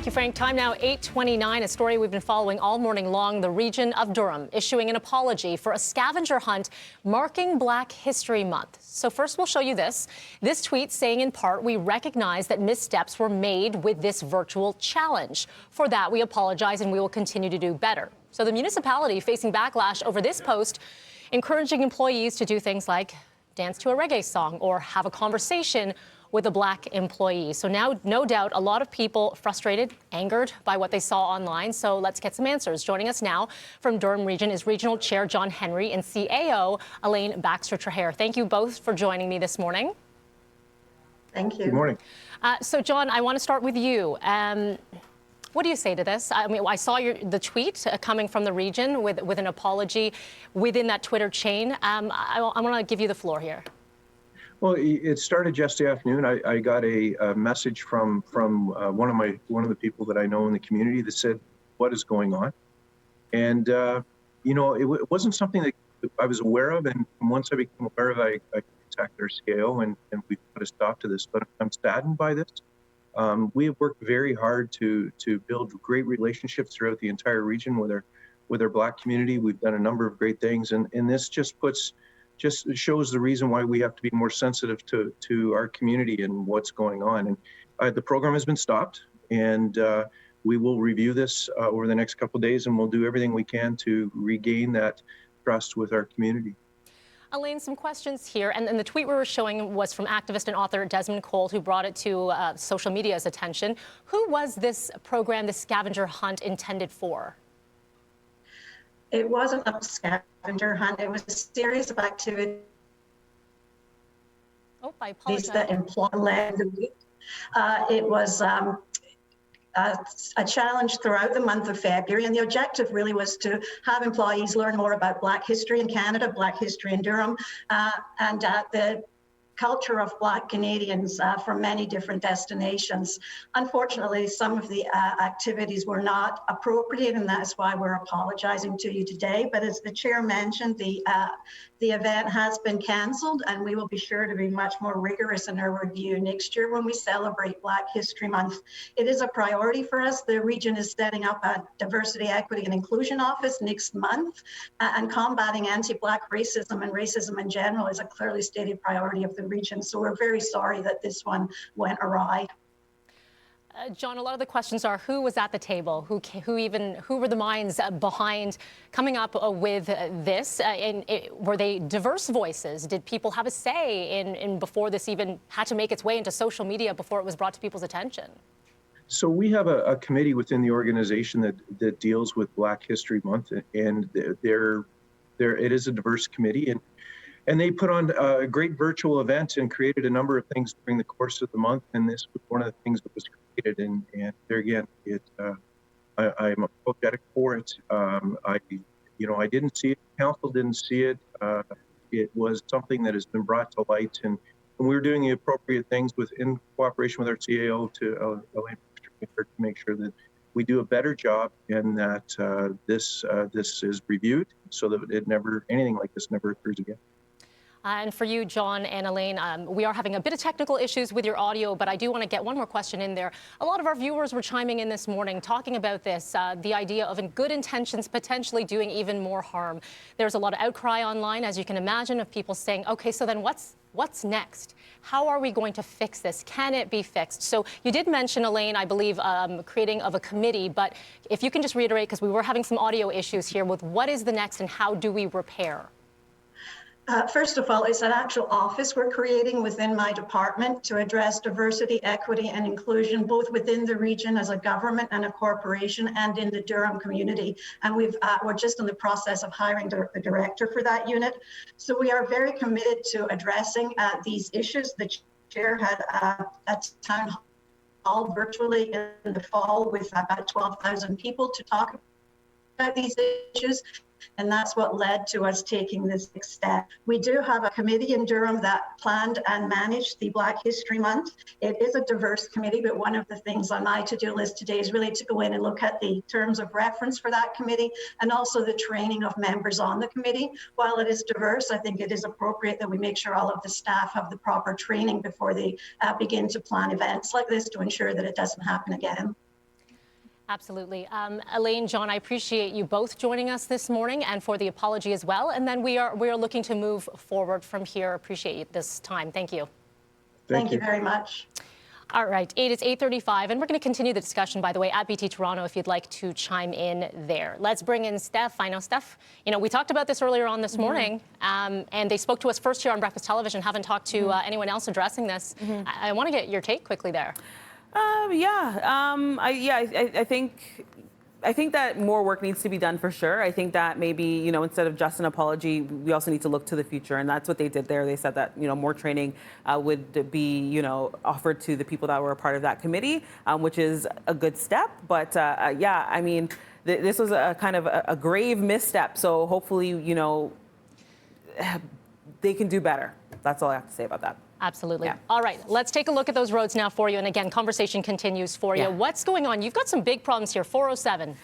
Thank you, Frank. Time now 8:29. A story we've been following all morning long. The region of Durham issuing an apology for a scavenger hunt marking Black History Month. So first we'll show you this. This tweet saying in part, we recognize that missteps were made with this virtual challenge. For that, we apologize and we will continue to do better. So the municipality facing backlash over this post, encouraging employees to do things like dance to a reggae song or have a conversation with a Black employee. So now, no doubt, a lot of people frustrated, angered by what they saw online. So let's get some answers. Joining us now from Durham Region is Regional Chair John Henry and CAO Elaine Baxter-Trahair. Thank you both for joining me this morning. Thank you. Good morning. So John, I want to start with you. What do you say to this? I mean, I saw the tweet coming from the region with an apology within that Twitter chain. I want to give you the floor here. Well, it started yesterday afternoon. I got a message from one of the people that I know in the community that said, "What is going on?" And you know, it wasn't something that I was aware of. And once I became aware of it, I contacted our CAO and we put a stop to this. But I'm saddened by this. We have worked very hard to build great relationships throughout the entire region with our Black community. We've done a number of great things, and this just shows the reason why we have to be more sensitive to our community and what's going on. And the program has been stopped, and we will review this over the next couple of days, and we'll do everything we can to regain that trust with our community. Elaine, some questions here, and the tweet we were showing was from activist and author Desmond Cole, who brought it to social media's attention. Who was this program, this scavenger hunt, intended for? It wasn't a scavenger hunt. It was a series of activities that led the week. It was a challenge throughout the month of February, and the objective really was to have employees learn more about Black history in Canada, Black history in Durham, and the culture of Black Canadians from many different destinations. Unfortunately, some of the activities were not appropriate, and that's why we're apologizing to you today. But as the chair mentioned, the event has been cancelled, and we will be sure to be much more rigorous in our review next year when we celebrate Black History Month. It is a priority for us. The region is setting up a Diversity, Equity and Inclusion Office next month, and combating anti-Black racism and racism in general is a clearly stated priority of the region. So we're very sorry that this one went awry. John, a lot of the questions are who was at the table, who were the minds behind coming up with this, were they diverse voices? Did people have a say in before this even had to make its way into social media before it was brought to people's attention? So we have a committee within the organization that deals with Black History Month, and it is a diverse committee, and they put on a great virtual event and created a number of things during the course of the month. And this was one of the things that was created. And there again, I'm apologetic for it. I didn't see it. Council didn't see it. It was something that has been brought to light, and we're doing the appropriate things in cooperation with our CAO to make sure that we do a better job and that this is reviewed so that anything like this never occurs again. And for you, John and Elaine, we are having a bit of technical issues with your audio, but I do want to get one more question in there. A lot of our viewers were chiming in this morning talking about this, the idea of good intentions potentially doing even more harm. There's a lot of outcry online, as you can imagine, of people saying, okay, so then what's next? How are we going to fix this? Can it be fixed? So you did mention, Elaine, I believe, creating of a committee, but if you can just reiterate, because we were having some audio issues here with what is the next and how do we repair? First of all, it's an actual office we're creating within my department to address diversity, equity, and inclusion, both within the region as a government and a corporation and in the Durham community. And we're just in the process of hiring the director for that unit. So we are very committed to addressing these issues. The chair had a town hall virtually in the fall with about 12,000 people to talk about these issues. And that's what led to us taking this next step. We do have a committee in Durham that planned and managed the Black History Month. It is a diverse committee, but one of the things on my to-do list today is really to go in and look at the terms of reference for that committee and also the training of members on the committee. While it is diverse, I think it is appropriate that we make sure all of the staff have the proper training before they begin to plan events like this to ensure that it doesn't happen again. Absolutely. Elaine, John, I appreciate you both joining us this morning and for the apology as well. And then we are looking to move forward from here. Appreciate this time. Thank you. Thank you very much. All right, it is 8:35, and we're going to continue the discussion, by the way, at BT Toronto, if you'd like to chime in there. Let's bring in Steph. I know, Steph, we talked about this earlier on this morning, and they spoke to us first here on Breakfast Television, haven't talked to anyone else addressing this. I want to get your take quickly there. I think that more work needs to be done for sure. I think that maybe, instead of just an apology, we also need to look to the future. And that's what they did there. They said that, more training would be, offered to the people that were a part of that committee, which is a good step. But this was a kind of a grave misstep. So hopefully, they can do better. That's all I have to say about that. Absolutely. Yeah. All right, let's take a look at those roads now for you. And again, conversation continues for you. What's going on? You've got some big problems here. 407.